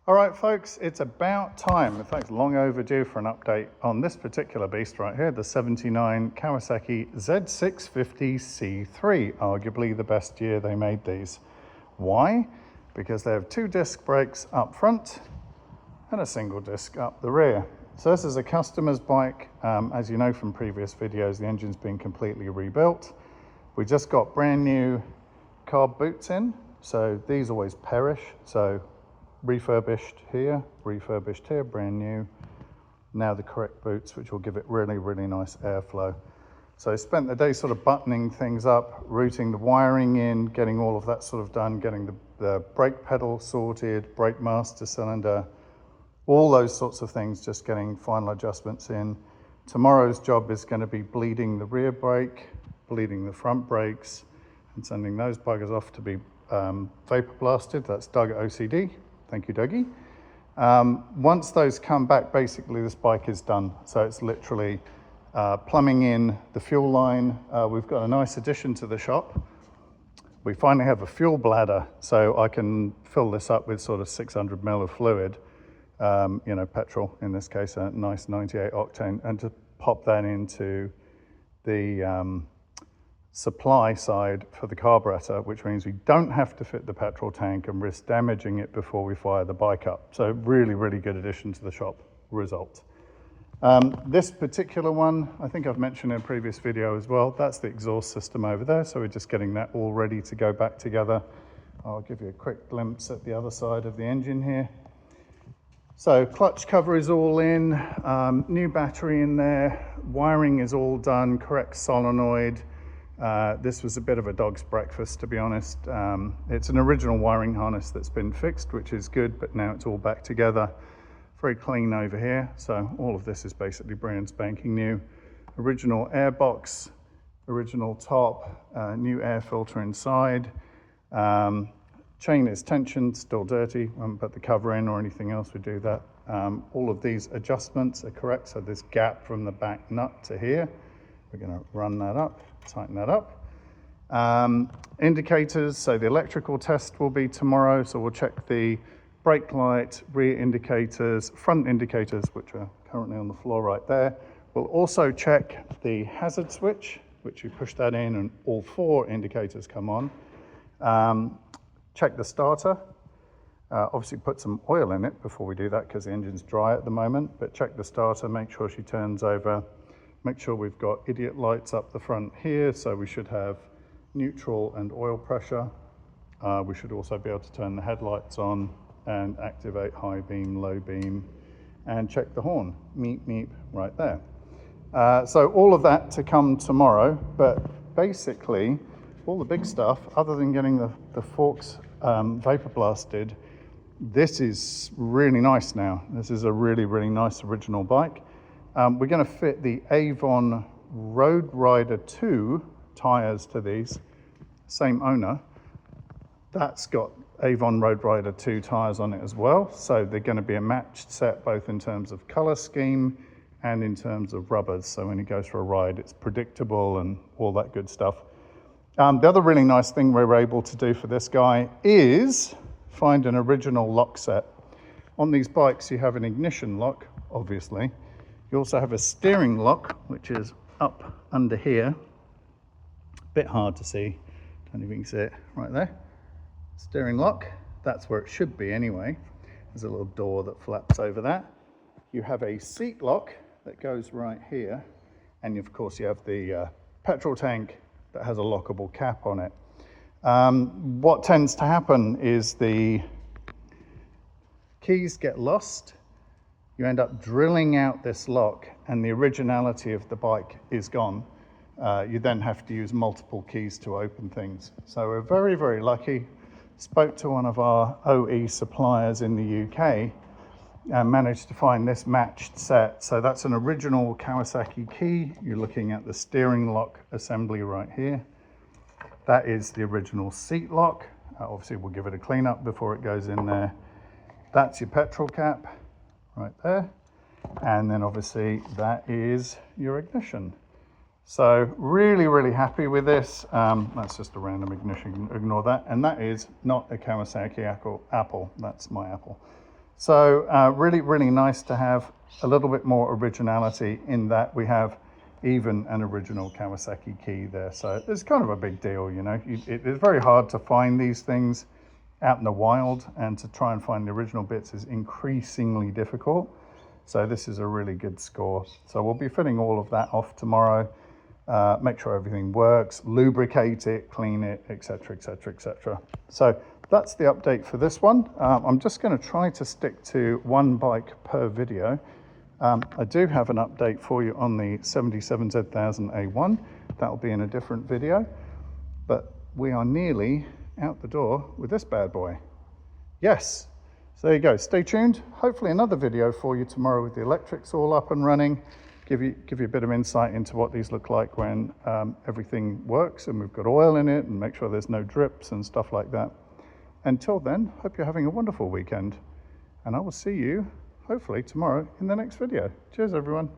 All right, folks, it's about time. In fact, long overdue for an update on this particular beast right here, the 79 Kawasaki Z650 C3, arguably the best year they made these. Why? Because they have 2 disc brakes up front and a single disc up the rear. So this is a customer's bike. As you know from previous videos, the engine's been completely rebuilt. We just got brand new carb boots in, so these always perish. So refurbished here, brand new. Now the correct boots, which will give it really, really nice airflow. So I spent the day sort of buttoning things up, routing the wiring in, getting all of that sort of done, getting the brake pedal sorted, brake master cylinder, all those sorts of things, just getting final adjustments in. Tomorrow's job is going to be bleeding the rear brake, bleeding the front brakes, and sending those buggers off to be vapor blasted. That's Doug at OCD. Thank you, Dougie. Once those come back, basically this bike is done. So it's literally plumbing in the fuel line. We've got a nice addition to the shop. We finally have a fuel bladder, so I can fill this up with sort of 600 ml of fluid, petrol in this case, a nice 98 octane, and to pop that into the supply side for the carburetor, which means we don't have to fit the petrol tank and risk damaging it before we fire the bike up. So really, really good addition to the shop result. This particular one, I think I've mentioned in a previous video as well, that's the exhaust system over there. So we're just getting that all ready to go back together. I'll give you a quick glimpse at the other side of the engine here. So clutch cover is all in, new battery in there, wiring is all done, correct solenoid. This was a bit of a dog's breakfast, to be honest. It's an original wiring harness that's been fixed, which is good, but now it's all back together. Very clean over here. So all of this is basically brand spanking new. Original air box, original top, new air filter inside. Chain is tensioned, still dirty. Won't put the cover in or anything else, we do that. All of these adjustments are correct. So this gap from the back nut to here, we're going to run that up, tighten that up. Indicators, so the electrical test will be tomorrow. So we'll check the brake light, rear indicators, front indicators, which are currently on the floor right there. We'll also check the hazard switch, which you push that in and all 4 indicators come on. Check the starter. Obviously put some oil in it before we do that because the engine's dry at the moment, but check the starter, make sure she turns over. Make sure we've got idiot lights up the front here, so we should have neutral and oil pressure. We should also be able to turn the headlights on and activate high beam, low beam, and check the horn, meep, meep, right there. So all of that to come tomorrow, but basically all the big stuff, other than getting the forks vapor blasted, this is really nice now. This is a really, really nice original bike. We're going to fit the Avon Road Rider 2 tires to these, same owner. That's got Avon Road Rider 2 tires on it as well. So they're going to be a matched set, both in terms of color scheme and in terms of rubbers. So when he goes for a ride, it's predictable and all that good stuff. The other really nice thing we're able to do for this guy is find an original lock set. On these bikes, you have an ignition lock, obviously. You also have a steering lock, which is up under here. Bit hard to see. Don't know if you can see it right there. Steering lock, that's where it should be anyway. There's a little door that flaps over that. You have a seat lock that goes right here. And of course you have the petrol tank that has a lockable cap on it. What tends to happen is the keys get lost. You end up drilling out this lock and the originality of the bike is gone. You then have to use multiple keys to open things. So we're very, very lucky. Spoke to one of our OE suppliers in the UK and managed to find this matched set. So that's an original Kawasaki key. You're looking at the steering lock assembly right here. That is the original seat lock. Obviously we'll give it a clean up before it goes in there. That's your petrol cap right there. And then obviously that is your ignition. So really, really happy with this. That's just a random ignition, ignore that. And that is not a Kawasaki Apple, that's my Apple. So really, really nice to have a little bit more originality in that we have even an original Kawasaki key there. So it's kind of a big deal, you know. It is very hard to find these things out in the wild, and to try and find the original bits is increasingly difficult. So this is a really good score. So we'll be fitting all of that off tomorrow. Make sure everything works, lubricate it, clean it, etc, etc, etc. So that's the update for this one. I'm just going to try to stick to one bike per video. I do have an update for you on the 77Z1000A1. That'll be in a different video, but we are nearly out the door with this bad boy. Yes, so there you go. Stay tuned. Hopefully another video for you tomorrow with the electrics all up and running. Give you a bit of insight into what these look like when everything works and we've got oil in it, and make sure there's no drips and stuff like that. Until then, hope you're having a wonderful weekend, and I will see you hopefully tomorrow in the next video. Cheers everyone.